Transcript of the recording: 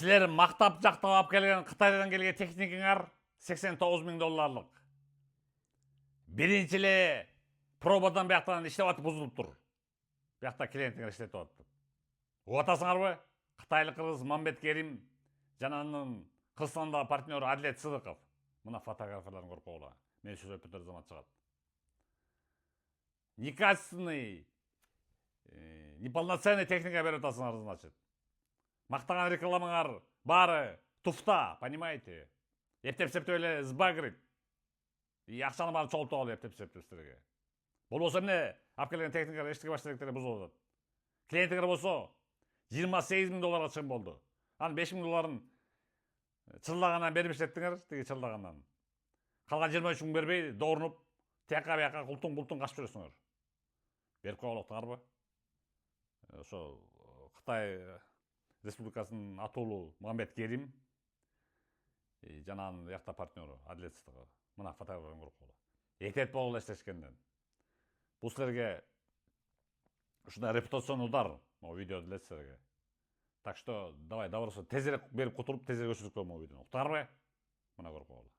Силер мактап жактап алып келген Кытайдан келген техникаңар $89.000. Биринчи эле пробадан бияктан иштеп атып бузулуп тур. Биякта клиентиңер иштетип атып. Угуп атасыңарбы? Кытайлык кыргыз Мамбет Керим жана анын Кыргызстандагы партнеру Адилет Сыдыков. Мына фотографияларын көрүп койгула. Мен сөз өпүтөр замат чыгат. Некачественный, неполноценный техника берип атасыңар, значит. Мактаган рекламаңар баары туфта, понимаете? Эптеп-септеп эле сбагрит. И акчаны баарын чогултуп алып эптеп-септеп силерге. Болбосо эмне алып келген техникалар эчтеке баштаган бузуп атат. Клиентиңер болсо $28.000 чыгым болду. Анын $5.000 чылдагандан берип иштеттиңер, тиги чылдагандан. Калган 23 мың бербей, доорунуп, тияка бияка култуң качып жүрөсүңөр. Берип койгулуктуңарбы? Ошо Кытай Республикасынын атуулуу Мамбет Керим жана анын якта партнеру Адилет Сыдыков. Мына фотографияны көрүп койгула. Этет болгула иштешкенден. Бул силерге ушундай репутационный удар, могу видео делет силерге. Так что давай, добросу тезирээк берип кутуруп, тезирээк өчүрүп кой могу видеону. Уктуңарбы? Мына көрүп койгула.